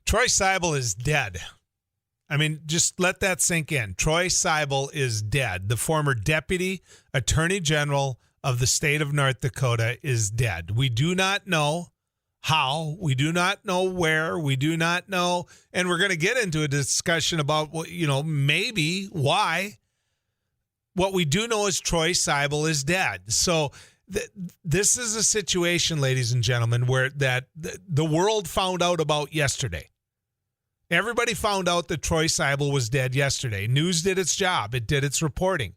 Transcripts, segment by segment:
Troy Seibel is dead. I mean, just let that sink in. Troy Seibel is dead. The former deputy attorney general of the state of North Dakota is dead. We do not know how. We do not know where. We do not know. And we're going to get into a discussion about, maybe why. What we do know is Troy Seibel is dead. So this is a situation, ladies and gentlemen, where the world found out about yesterday. Everybody found out that Troy Seibel was dead yesterday. News did its job. It did its reporting.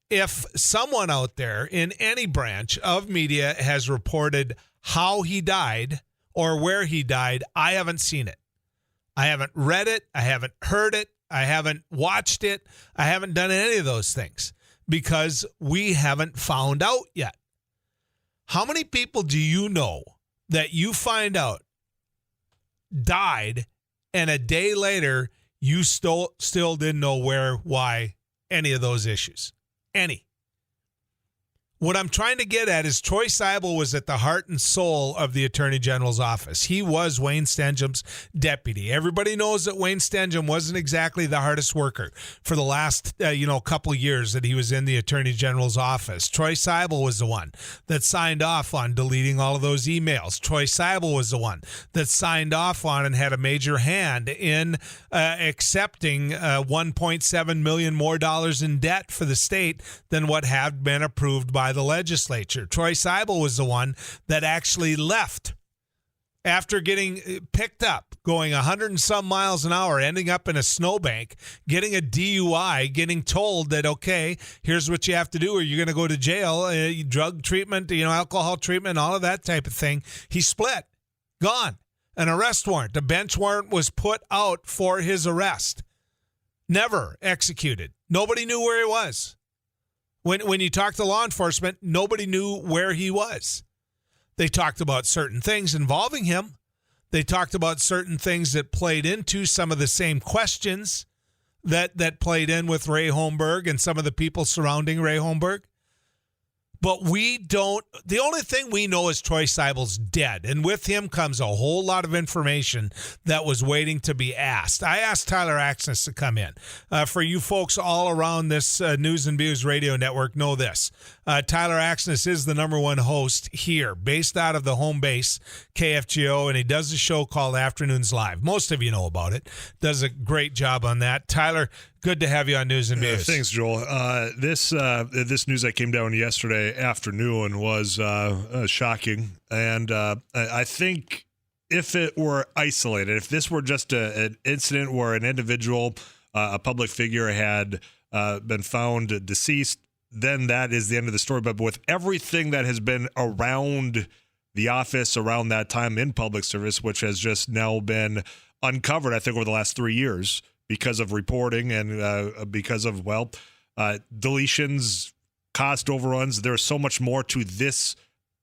If someone out there in any branch of media has reported how he died or where he died, I haven't seen it. I haven't read it. I haven't heard it. I haven't watched it. I haven't done any of those things because we haven't found out yet. How many people do you know that you find out died and a day later you still didn't know where, why, any of those issues? Any. What I'm trying to get at is Troy Seibel was at the heart and soul of the Attorney General's office. He was Wayne Stenjum's deputy. Everybody knows that Wayne Stenjum wasn't exactly the hardest worker for the last couple of years that he was in the Attorney General's office. Troy Seibel was the one that signed off on deleting all of those emails. Troy Seibel was the one that signed off on and had a major hand in accepting $1.7 million more in debt for the state than what had been approved by the legislature. Troy Seibel was the one that actually left after getting picked up, going 100 and some miles an hour, ending up in a snowbank, getting a DUI, getting told that, okay, here's what you have to do or you're going to go to jail, drug treatment, alcohol treatment, all of that type of thing. He split, gone. An arrest warrant, a bench warrant was put out for his arrest. Never executed. Nobody knew where he was. When you talk to law enforcement, nobody knew where he was. They talked about certain things involving him. They talked about certain things that played into some of the same questions that played in with Ray Holmberg and some of the people surrounding Ray Holmberg. But the only thing we know is Troy Seibel's dead. And with him comes a whole lot of information that was waiting to be asked. I asked Tyler Axness to come in. For you folks all around this News and Views radio network, know this. Tyler Axness is the number one host here, based out of the home base, KFGO, and he does a show called Afternoons Live. Most of you know about it. Does a great job on that. Tyler, good to have you on News and Views. Thanks, Joel. This news that came down yesterday afternoon was shocking, and I think if it were isolated, if this were just an incident where an individual, a public figure, had been found deceased, then that is the end of the story. But with everything that has been around the office around that time in public service, which has just now been uncovered, I think, over the last 3 years, because of reporting and because of, deletions, cost overruns. There's so much more to this,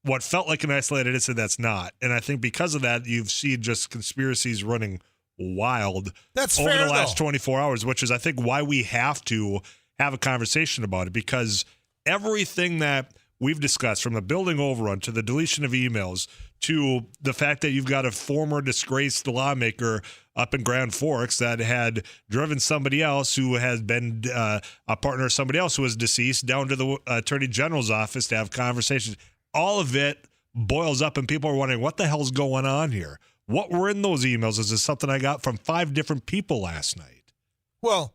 what felt like an isolated incident that's not. And I think because of that, you've seen just conspiracies running wild over the last 24 hours, which is, I think, why we have to have a conversation about it, because everything that we've discussed, from the building overrun to the deletion of emails to the fact that you've got a former disgraced lawmaker up in Grand Forks that had driven somebody else who has been a partner of somebody else who was deceased down to the Attorney General's office to have conversations. All of it boils up and people are wondering, what the hell's going on here? What were in those emails? Is this something I got from 5 different people last night? Well,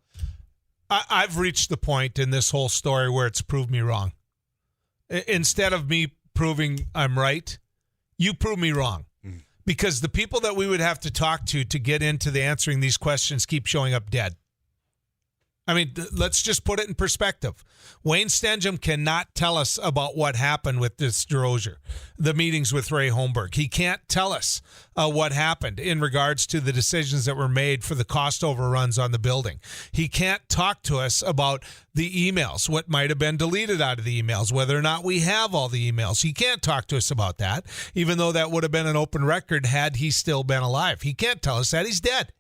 I've reached the point in this whole story where it's proved me wrong. Instead of me proving I'm right, you prove me wrong. Because the people that we would have to talk to get into the answering these questions keep showing up dead. I mean, let's just put it in perspective. Wayne Stenjum cannot tell us about what happened with this DeRozier, the meetings with Ray Holmberg. He can't tell us what happened in regards to the decisions that were made for the cost overruns on the building. He can't talk to us about the emails, what might have been deleted out of the emails, whether or not we have all the emails. He can't talk to us about that, even though that would have been an open record had he still been alive. He can't tell us that. He's dead.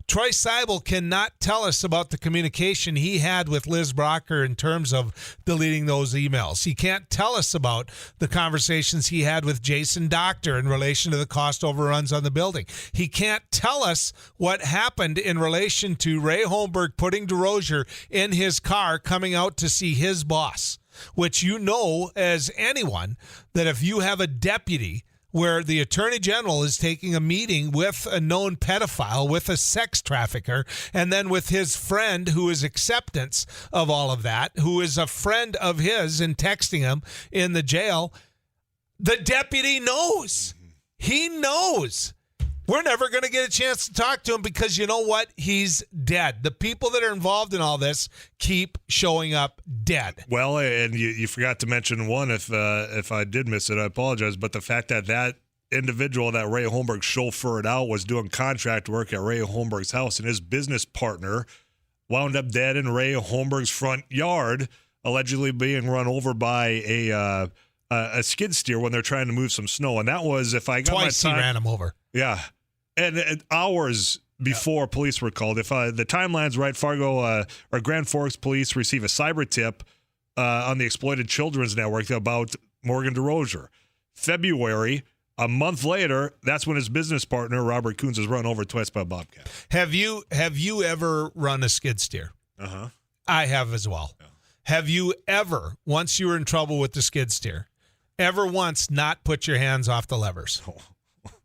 Troy Seibel cannot tell us about the communication he had with Liz Brocker in terms of deleting those emails. He can't tell us about the conversations he had with Jason Doctor in relation to the cost overruns on the building. He can't tell us what happened in relation to Ray Holmberg putting DeRozier in his car coming out to see his boss, which you know as anyone that if you have a deputy where the attorney general is taking a meeting with a known pedophile, with a sex trafficker, and then with his friend who is acceptance of all of that, who is a friend of his and texting him in the jail, the deputy knows. He knows. We're never going to get a chance to talk to him because you know what? He's dead. The people that are involved in all this keep showing up dead. Well, and you forgot to mention one. If I did miss it, I apologize. But the fact that individual that Ray Holmberg chauffeured out was doing contract work at Ray Holmberg's house, and his business partner wound up dead in Ray Holmberg's front yard, allegedly being run over by a skid steer when they're trying to move some snow. And that was, if I got twice my time, he ran him over. Yeah. And hours before police were called. If the timeline's right, Fargo or Grand Forks police receive a cyber tip on the Exploited Children's Network about Morgan DeRozier. February, a month later, that's when his business partner, Robert Coons, is run over twice by a bobcat. Have you ever run a skid steer? Uh-huh. I have as well. Yeah. Have you ever, once you were in trouble with the skid steer, ever once not put your hands off the levers? Oh.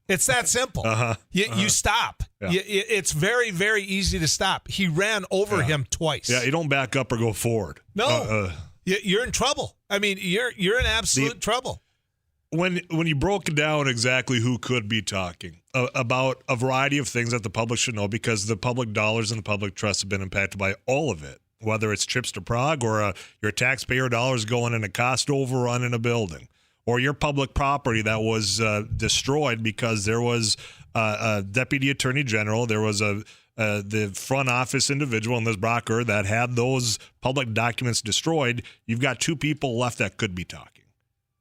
It's that simple. You stop. Yeah. It's very, very easy to stop. He ran over him twice. Yeah, you don't back up or go forward. No, you're in trouble. I mean, you're in absolute trouble. When you broke down exactly who could be talking about a variety of things that the public should know, because the public dollars and the public trust have been impacted by all of it, whether it's trips to Prague or your taxpayer dollars going in a cost overrun in a building, or your public property that was destroyed because there was a deputy attorney general, there was the front office individual in this Brocker that had those public documents destroyed. You've got two people left that could be talking.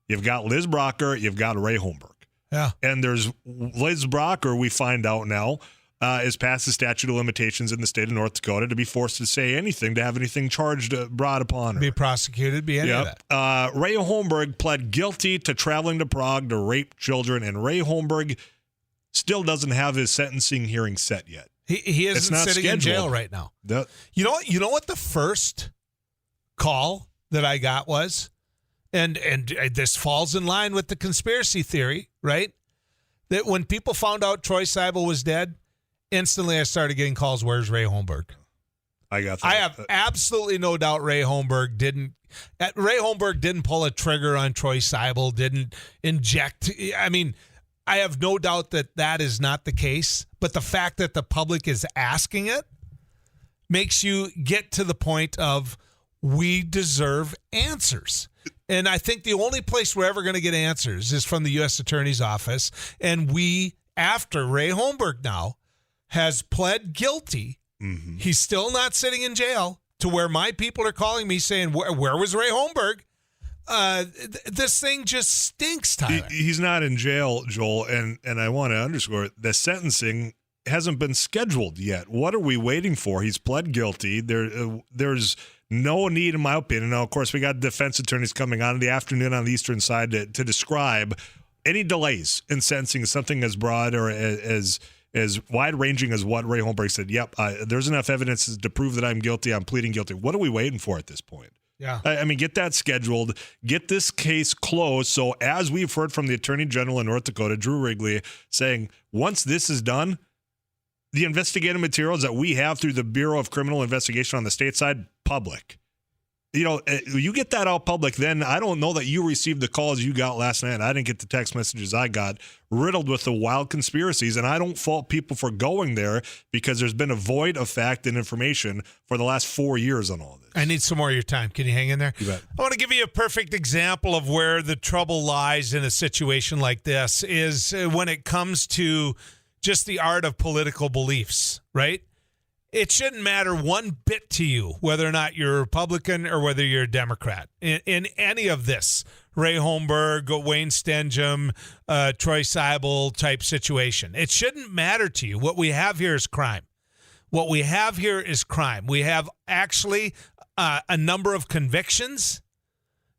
You've got Liz Brocker, you've got Ray Holmberg. Yeah. And there's Liz Brocker, we find out now, is past the statute of limitations in the state of North Dakota to be forced to say anything, to have anything charged, brought upon her. Be prosecuted, be any of that. Ray Holmberg pled guilty to traveling to Prague to rape children, and Ray Holmberg still doesn't have his sentencing hearing set yet. He isn't sitting scheduled in jail right now. You know what the first call that I got was? And this falls in line with the conspiracy theory, right? That when people found out Troy Seibel was dead, instantly I started getting calls, where's Ray Holmberg? I got that. I have absolutely no doubt Ray Holmberg didn't pull a trigger on Troy Seibel, didn't inject. I mean, I have no doubt that is not the case, but the fact that the public is asking it makes you get to the point of we deserve answers. And I think the only place we're ever going to get answers is from the U.S. Attorney's Office. And we, after Ray Holmberg now has pled guilty, he's still not sitting in jail, to where my people are calling me saying, where was Ray Holmberg? This thing just stinks, Tyler. He's not in jail, Joel, and I want to underscore, the sentencing hasn't been scheduled yet. What are we waiting for? He's pled guilty. There's no need, in my opinion. Now, of course, we got defense attorneys coming on in the afternoon on the eastern side to describe any delays in sentencing, something as broad or as wide-ranging as what Ray Holmberg said. Yep, there's enough evidence to prove that I'm guilty. I'm pleading guilty. What are we waiting for at this point? Yeah. I mean, get that scheduled. Get this case closed. So as we've heard from the Attorney General in North Dakota, Drew Wrigley, saying once this is done, the investigative materials that we have through the Bureau of Criminal Investigation on the state side, public. You know, you get that out public, then I don't know that you received the calls you got last night. I didn't get the text messages I got, riddled with the wild conspiracies, and I don't fault people for going there because there's been a void of fact and information for the last 4 years on all this. I need some more of your time. Can you hang in there? You bet. I want to give you a perfect example of where the trouble lies in a situation like this is when it comes to just the art of political beliefs, right? It shouldn't matter one bit to you whether or not you're a Republican or whether you're a Democrat. In any of this, Ray Holmberg, Wayne Stenjum, Troy Seibel type situation, it shouldn't matter to you. What we have here is crime. What we have here is crime. We have actually a number of convictions.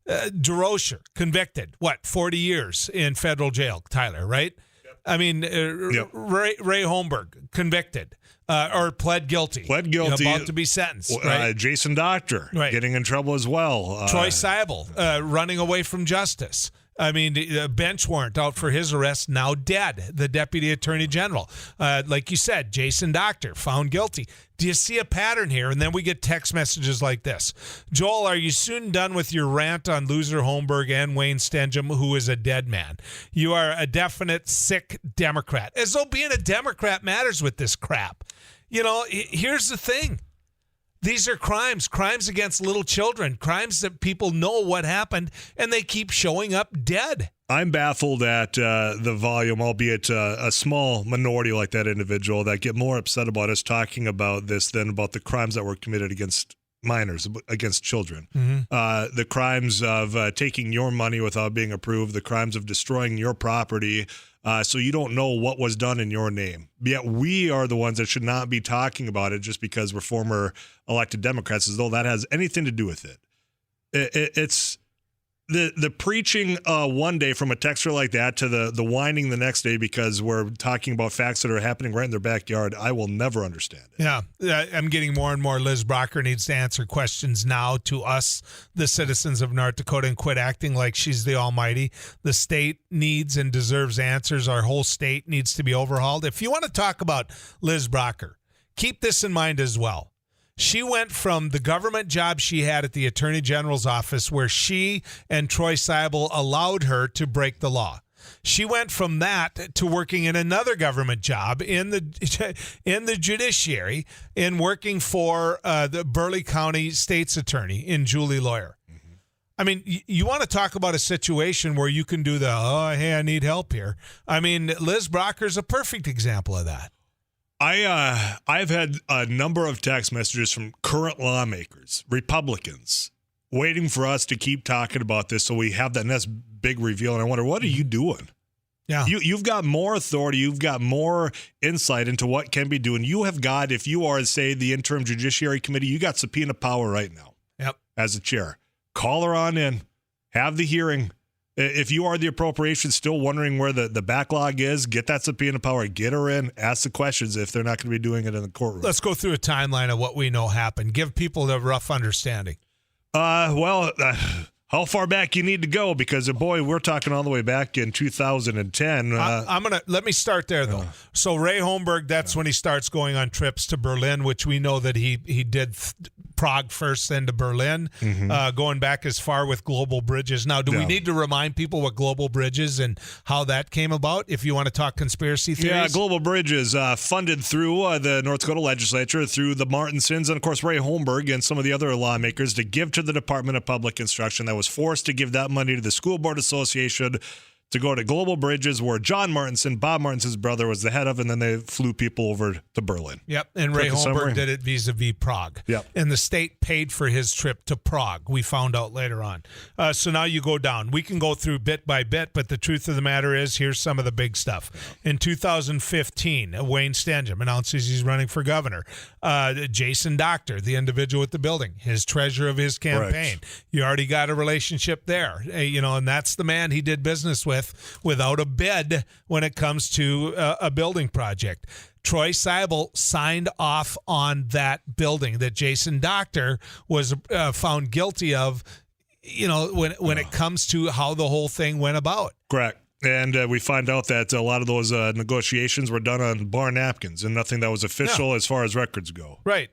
DeRocher, convicted, 40 years in federal jail, Tyler, right? Yep. I mean, Ray Holmberg, convicted. Or pled guilty. About to be sentenced. Right? Jason Doctor, getting in trouble as well. Troy Seibel, running away from justice. I mean, bench warrant out for his arrest, now dead. The Deputy Attorney General. Like you said, Jason Doctor, found guilty. Do you see a pattern here? And then we get text messages like this. Joel, are you soon done with your rant on loser Holmberg and Wayne Stenjum, who is a dead man? You are a definite sick Democrat. As though being a Democrat matters with this crap. You know, here's the thing. These are crimes against little children, crimes that people know what happened, and they keep showing up dead. I'm baffled at the volume, albeit a small minority like that individual that get more upset about us talking about this than about the crimes that were committed against minors, against children. Mm-hmm. The crimes of taking your money without being approved, the crimes of destroying your property, so you don't know what was done in your name. Yet we are the ones that should not be talking about it just because we're former elected Democrats, as though that has anything to do with it. It's the preaching one day from a texter like that to the whining the next day because we're talking about facts that are happening right in their backyard. I will never understand it. Yeah, I'm getting more and more. Liz Brocker needs to answer questions now to us, the citizens of North Dakota, and quit acting like she's the almighty. The state needs and deserves answers. Our whole state needs to be overhauled. If you want to talk about Liz Brocker, keep this in mind as well. She went from the government job she had at the Attorney General's office, where she and Troy Seibel allowed her to break the law. She went from that to working in another government job in the judiciary, in working for the Burleigh County State's Attorney in Julie Lawyer. Mm-hmm. I mean, you want to talk about a situation where you can do hey, I need help here. I mean, Liz Brocker's a perfect example of that. I've had a number of text messages from current lawmakers, Republicans, waiting for us to keep talking about this so we have that next big reveal. And I wonder, what are you doing? Yeah, you've got more authority. You've got more insight into what can be doing. You have got, if you are, say, the interim Judiciary Committee, you got subpoena power right now. Yep. As a chair. Call her on in. Have the hearing. If you are the appropriations still wondering where the backlog is, get that subpoena power, get her in, ask the questions if they're not going to be doing it in the courtroom. Let's go through a timeline of what we know happened. Give people a rough understanding. How far back you need to go? Because, boy, we're talking all the way back in 2010. Let me start there, though. So Ray Holmberg, that's when he starts going on trips to Berlin, which we know that he did Prague first, then to Berlin, going back as far with Global Bridges. Now, do we need to remind people what Global Bridges and how that came about, if you want to talk conspiracy theories? Yeah, Global Bridges, funded through the North Dakota legislature, through the Martinsons, and, of course, Ray Holmberg and some of the other lawmakers to give to the Department of Public Instruction. That was forced to give that money to the School Board Association to go to Global Bridges, where John Martinson, Bob Martinson's brother, was the head of, and then they flew people over to Berlin. Yep, and Ray Holmberg did it vis-a-vis Prague. Yep. And the state paid for his trip to Prague, we found out later on. So now you go down. We can go through bit by bit, but the truth of the matter is, here's some of the big stuff. In 2015, Wayne Stenjum announces he's running for governor. Jason Doctor, the individual at the building, his treasurer of his campaign. Right. You already got a relationship there, and that's the man he did business with without a bid when it comes to a building project. Troy Seibel signed off on that building that Jason Doctor was found guilty of, when it comes to how the whole thing went about. Correct. And we find out that a lot of those negotiations were done on bar napkins and nothing that was official as far as records go. Right.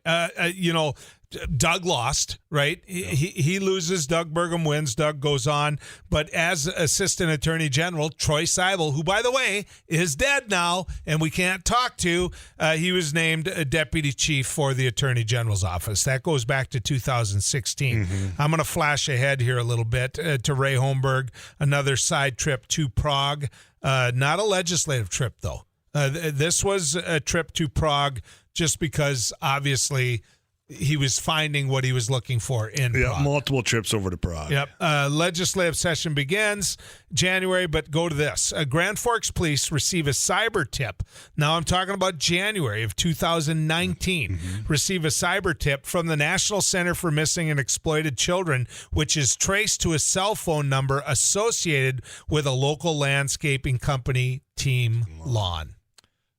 Doug lost, right? He loses. Doug Burgum wins. Doug goes on. But as Assistant Attorney General, Troy Seibel, who, by the way, is dead now and we can't talk to, he was named a Deputy Chief for the Attorney General's office. That goes back to 2016. Mm-hmm. I'm going to flash ahead here a little bit to Ray Holmberg, another side trip to Prague. Not a legislative trip, though. This was a trip to Prague just because, obviously, he was finding what he was looking for in Prague. Multiple trips over to Prague. Yep. Legislative session begins January, but go to this. Grand Forks Police receive a cyber tip. Now I'm talking about January of 2019. Receive a cyber tip from the National Center for Missing and Exploited Children, which is traced to a cell phone number associated with a local landscaping company, Team Lawn.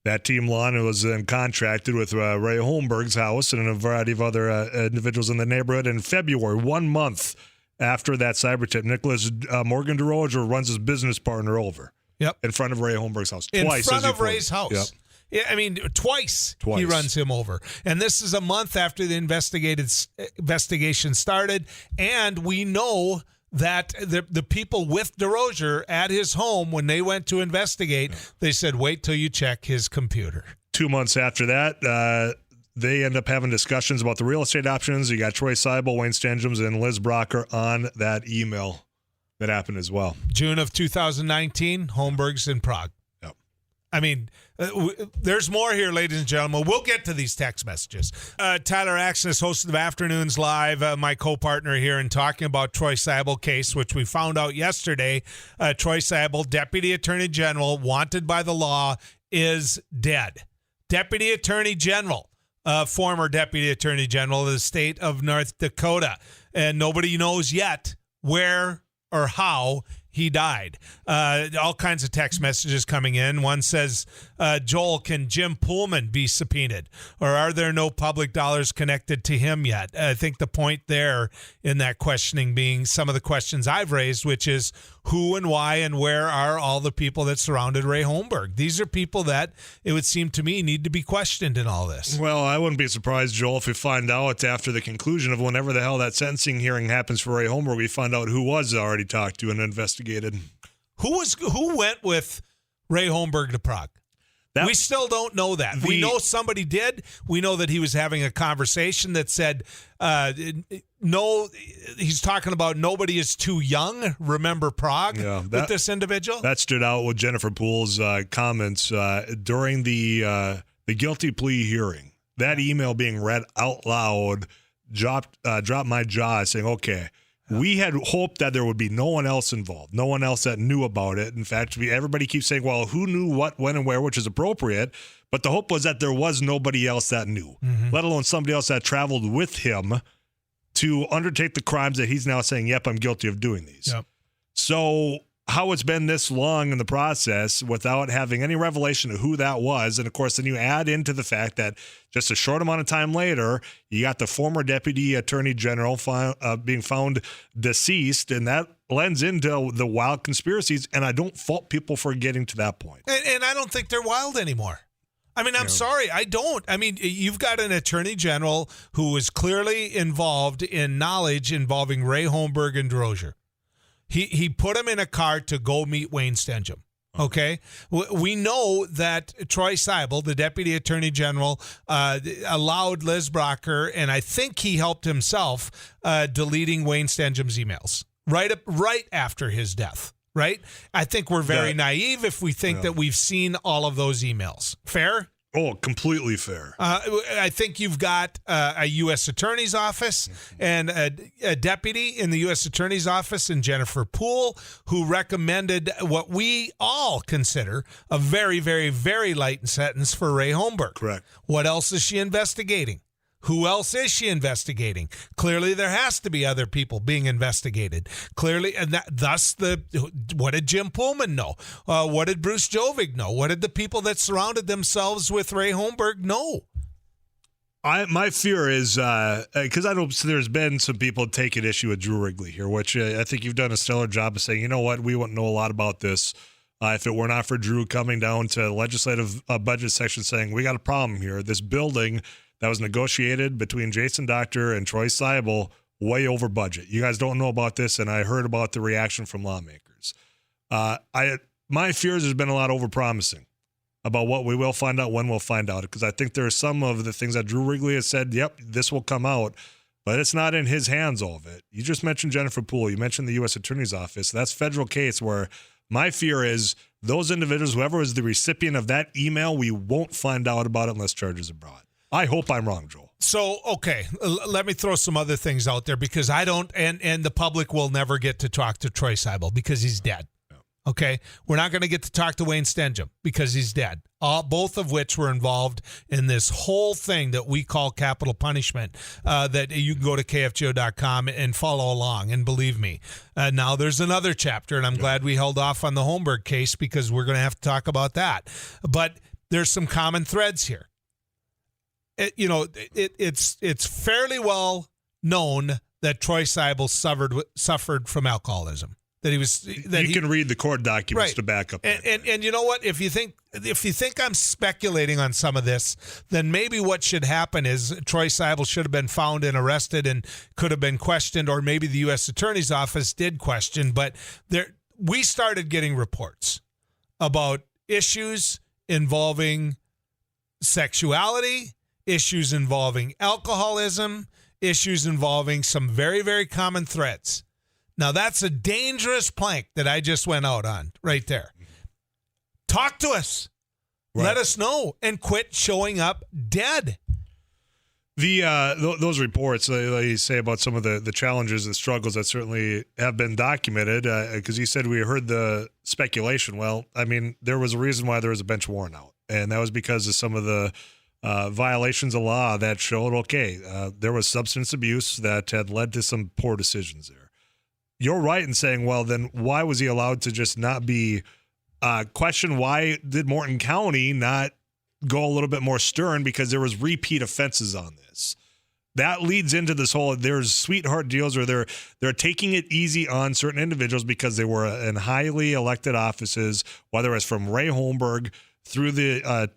That Team Lawn was then contracted with Ray Holmberg's house and a variety of other individuals in the neighborhood. In February, 1 month after that cyber tip, Nicholas Morgan DeRoger runs his business partner over. Yep. In front of Ray Holmberg's house. In Twice. front of Ray's house. Yep. Yeah, I mean, twice he runs him over. And this is a month after the investigation started. And we know that the people with DeRoger at his home, when they went to investigate, they said, wait till you check his computer. 2 months after that, they end up having discussions about the real estate options. You got Troy Seibel, Wayne Stenjums, and Liz Brocker on that email that happened as well. June of 2019, Holmberg's in Prague. Yep. I mean, there's more here, ladies and gentlemen. We'll get to these text messages. Tyler Axness, host of Afternoons Live, my co-partner here, in talking about Troy Seibel case, which we found out yesterday. Troy Seibel, Deputy Attorney General, wanted by the law, is dead. Deputy Attorney General, former Deputy Attorney General of the state of North Dakota. And nobody knows yet where or how he died. All kinds of text messages coming in. One says, Joel, can Jim Pullman be subpoenaed? Or are there no public dollars connected to him yet? I think the point there in that questioning being some of the questions I've raised, which is who and why and where are all the people that surrounded Ray Holmberg? These are people that, it would seem to me, need to be questioned in all this. Well, I wouldn't be surprised, Joel, if we find out after the conclusion of whenever the hell that sentencing hearing happens for Ray Holmberg, we find out who was already talked to and investigated. Who went with Ray Holmberg to Prague? We still don't know that. We know somebody did. We know that he was having a conversation that said, no, he's talking about nobody is too young. Remember Prague with this individual? That stood out with Jennifer Poole's comments during the guilty plea hearing. That email being read out loud dropped my jaw, saying, okay, we had hoped that there would be no one else involved, no one else that knew about it. In fact, everybody keeps saying, well, who knew what, when, and where, which is appropriate. But the hope was that there was nobody else that knew, let alone somebody else that traveled with him to undertake the crimes that he's now saying, yep, I'm guilty of doing these. Yep. So how it's been this long in the process without having any revelation of who that was. And, of course, then you add into the fact that just a short amount of time later, you got the former Deputy Attorney General being found deceased, and that lends into the wild conspiracies, and I don't fault people for getting to that point. And I don't think they're wild anymore. I mean, I'm sorry, I don't. I mean, you've got an attorney general who is clearly involved in knowledge involving Ray Holmberg and DeRoger. He put him in a car to go meet Wayne Stenjum. Okay, we know that Troy Seibel, the Deputy Attorney General, allowed Liz Brocker, and I think he helped himself, deleting Wayne Stenjum's emails right after his death. Right? I think we're very naive if we think that we've seen all of those emails. Fair? Oh, completely fair. I think you've got a U.S. Attorney's Office and a deputy in the U.S. Attorney's Office and Jennifer Poole, who recommended what we all consider a very, very, very light sentence for Ray Holmberg. Correct. What else is she investigating? Who else is she investigating? Clearly, there has to be other people being investigated. Clearly, and thus what did Jim Pullman know? What did Bruce Jovic know? What did the people that surrounded themselves with Ray Holmberg know? My fear is, because I know there's been some people taking issue with Drew Wrigley here, which I think you've done a stellar job of saying, you know what, we wouldn't know a lot about this if it were not for Drew coming down to the legislative budget section saying, we got a problem here. This building that was negotiated between Jason Doctor and Troy Seibel, way over budget. You guys don't know about this, and I heard about the reaction from lawmakers. My fears has been a lot overpromising about what we will find out, when we'll find out, because I think there are some of the things that Drew Wrigley has said, yep, this will come out, but it's not in his hands, all of it. You just mentioned Jennifer Poole. You mentioned the U.S. Attorney's Office. That's federal case where my fear is those individuals, whoever was the recipient of that email, we won't find out about it unless charges are brought. I hope I'm wrong, Joel. So, okay, let me throw some other things out there because I don't, and the public will never get to talk to Troy Seibel because he's dead. Okay, we're not going to get to talk to Wayne Stenjum because he's dead. Both of which were involved in this whole thing that we call capital punishment. That you can go to KFGO.com and follow along. And believe me, now there's another chapter, and I'm glad we held off on the Holmberg case because we're going to have to talk about that. But there's some common threads here. It's fairly well known that Troy Seibel suffered from alcoholism. That he can read the court documents to back up. And you know what? If you think I'm speculating on some of this, then maybe what should happen is Troy Seibel should have been found and arrested and could have been questioned, or maybe the U.S. Attorney's Office did question. But we started getting reports about issues involving sexuality, issues involving alcoholism, issues involving some very, very common threads. Now, that's a dangerous plank that I just went out on right there. Talk to us. Right. Let us know and quit showing up dead. Those reports, like you say about some of the challenges and struggles that certainly have been documented, because you said we heard the speculation. Well, I mean, there was a reason why there was a bench warrant out, and that was because of some of the violations of law that showed, there was substance abuse that had led to some poor decisions there. You're right in saying, well, then why was he allowed to just not be questioned? Why did Morton County not go a little bit more stern? Because there was repeat offenses on this. That leads into this whole, there's sweetheart deals where they're taking it easy on certain individuals because they were in highly elected offices, whether it's from Ray Holmberg through the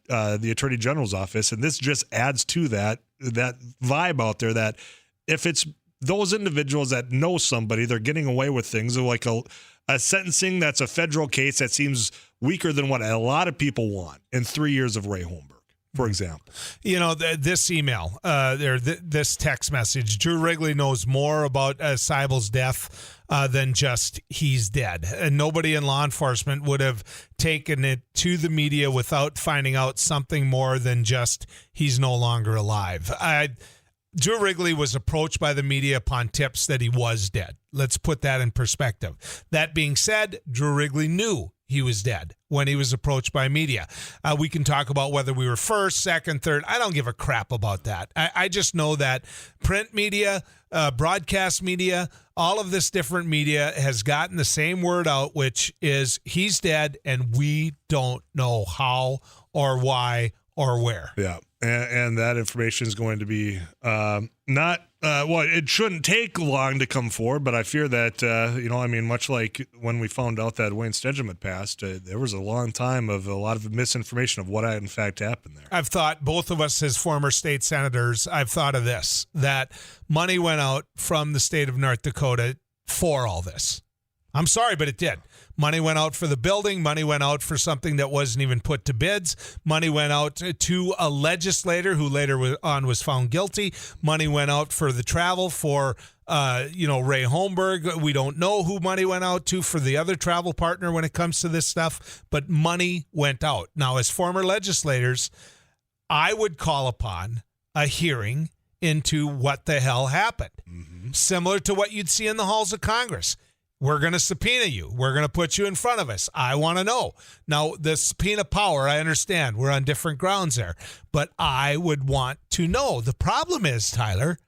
Attorney General's office. And this just adds to that vibe out there that if it's those individuals that know somebody, they're getting away with things like a sentencing that's a federal case that seems weaker than what a lot of people want in 3 years of Ray Holmberg, for example. You know, this email, this text message, Drew Wrigley knows more about Seibel's death than just he's dead. And nobody in law enforcement would have taken it to the media without finding out something more than just he's no longer alive. Drew Wrigley was approached by the media upon tips that he was dead. Let's put that in perspective. That being said, Drew Wrigley knew he was dead when he was approached by media. We can talk about whether we were first, second, third. I don't give a crap about that. I just know that print media, broadcast media, all of this different media has gotten the same word out, which is he's dead, and we don't know how or why or where. Yeah. And that information is going to be it shouldn't take long to come forward, but I fear that, much like when we found out that Wayne Stenjum had passed, there was a long time of a lot of misinformation of what had in fact happened there. I've thought, both of us as former state senators, I've thought of this, that money went out from the state of North Dakota for all this. I'm sorry, but it did. Money went out for the building. Money went out for something that wasn't even put to bids. Money went out to a legislator who later was found guilty. Money went out for the travel for, Ray Holmberg. We don't know who money went out to for the other travel partner when it comes to this stuff, but money went out. Now, as former legislators, I would call upon a hearing into what the hell happened, similar to what you'd see in the halls of Congress. We're going to subpoena you. We're going to put you in front of us. I want to know. Now, the subpoena power, I understand. We're on different grounds there. But I would want to know. The problem is, Tyler,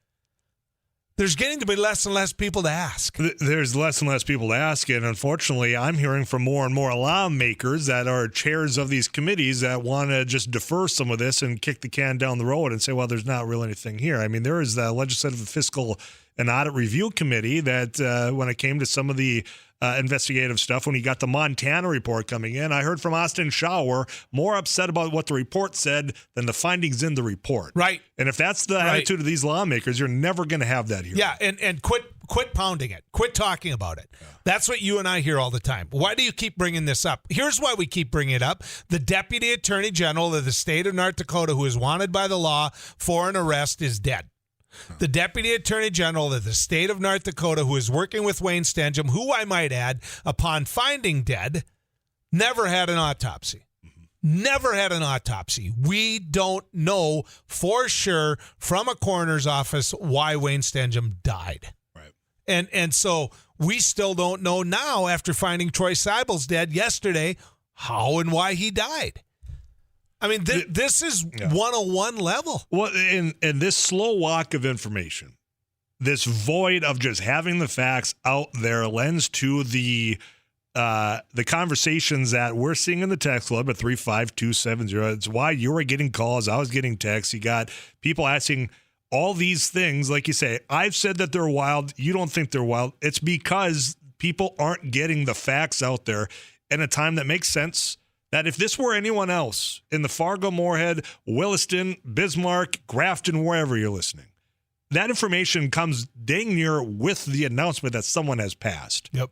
there's getting to be less and less people to ask. There's less and less people to ask. And unfortunately, I'm hearing from more and more lawmakers that are chairs of these committees that want to just defer some of this and kick the can down the road and say, well, there's not really anything here. I mean, there is the Legislative and Fiscal and Audit Review Committee that when it came to some of the investigative stuff, when you got the Montana report coming in, I heard from Austin Schauer more upset about what the report said than the findings in the report. Right. And if that's the attitude of these lawmakers, you're never going to have that here. Yeah, and quit pounding it. Quit talking about it. Yeah. That's what you and I hear all the time. Why do you keep bringing this up? Here's why we keep bringing it up. The Deputy Attorney General of the state of North Dakota, who is wanted by the law for an arrest, is dead. The Deputy Attorney General of the state of North Dakota, who is working with Wayne Stenjum, who I might add, upon finding dead, never had an autopsy. Never had an autopsy. We don't know for sure from a coroner's office why Wayne Stenjum died. Right. And so we still don't know now, after finding Troy Seibel's dead yesterday, how and why he died. I mean, this is 101 level. Well, and this slow walk of information, this void of just having the facts out there, lends to the conversations that we're seeing in the text club at 35270. It's why you were getting calls. I was getting texts. You got people asking all these things. Like you say, I've said that they're wild. You don't think they're wild. It's because people aren't getting the facts out there in a time that makes sense. That if this were anyone else in the Fargo, Moorhead, Williston, Bismarck, Grafton, wherever you're listening, that information comes dang near with the announcement that someone has passed. Yep.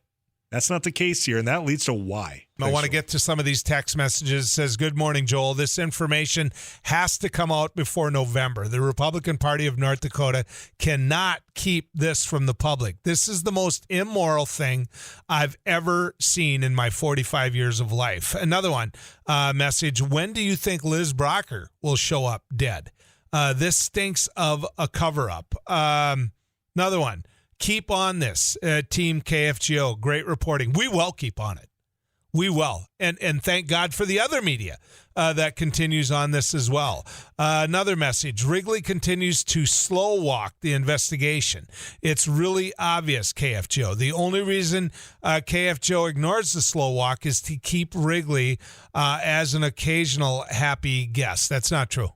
That's not the case here, and that leads to why. I want to get to some of these text messages. It says, good morning, Joel. This information has to come out before November. The Republican Party of North Dakota cannot keep this from the public. This is the most immoral thing I've ever seen in my 45 years of life. Another one, message, when do you think Liz Brocker will show up dead? This stinks of a cover-up. Another one. Keep on this, Team KFGO. Great reporting. We will keep on it. We will. And thank God for the other media that continues on this as well. Another message. Wrigley continues to slow walk the investigation. It's really obvious, KFGO. The only reason KFGO ignores the slow walk is to keep Wrigley as an occasional happy guest. That's not true.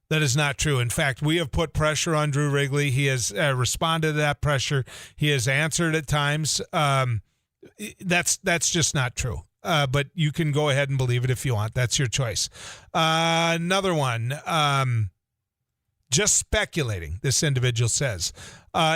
That is not true. In fact, we have put pressure on Drew Wrigley. He has responded to that pressure. He has answered at times. That's just not true. But you can go ahead and believe it if you want. That's your choice. Another one. Just speculating, this individual says.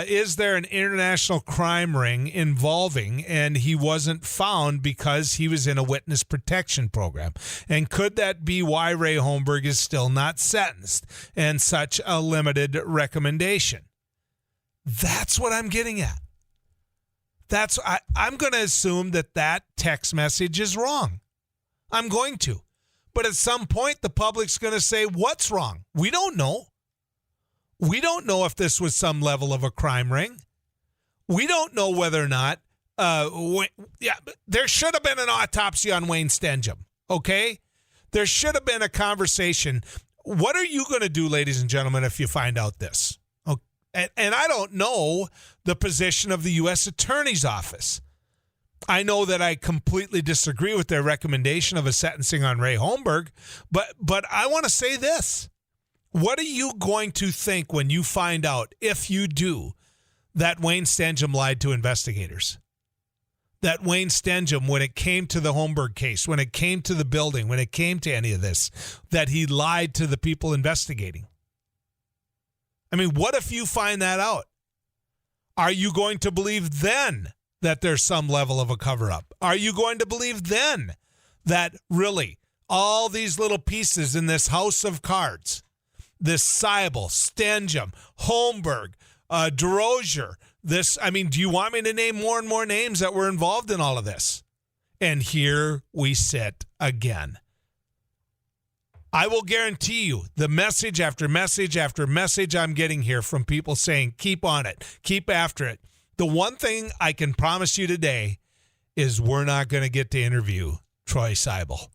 Is there an international crime ring involving, and he wasn't found because he was in a witness protection program? And could that be why Ray Holmberg is still not sentenced and such a limited recommendation? That's what I'm getting at. I'm going to assume that text message is wrong. I'm going to. But at some point, the public's going to say, what's wrong? We don't know. We don't know if this was some level of a crime ring. We don't know whether or not, there should have been an autopsy on Wayne Stenjum, okay? There should have been a conversation. What are you going to do, ladies and gentlemen, if you find out this? Okay. And I don't know the position of the U.S. Attorney's Office. I know that I completely disagree with their recommendation of a sentencing on Ray Holmberg, but I want to say this. What are you going to think when you find out, if you do, that Wayne Stenjum lied to investigators? That Wayne Stenjum, when it came to the Holmberg case, when it came to the building, when it came to any of this, that he lied to the people investigating? I mean, what if you find that out? Are you going to believe then that there's some level of a cover-up? Are you going to believe then that really all these little pieces in this house of cards, this Seibel, Stenjum, Holmberg, DeRozier, do you want me to name more and more names that were involved in all of this? And here we sit again. I will guarantee you the message after message after message I'm getting here from people saying, keep on it, keep after it. The one thing I can promise you today is we're not going to get to interview Troy Seibel.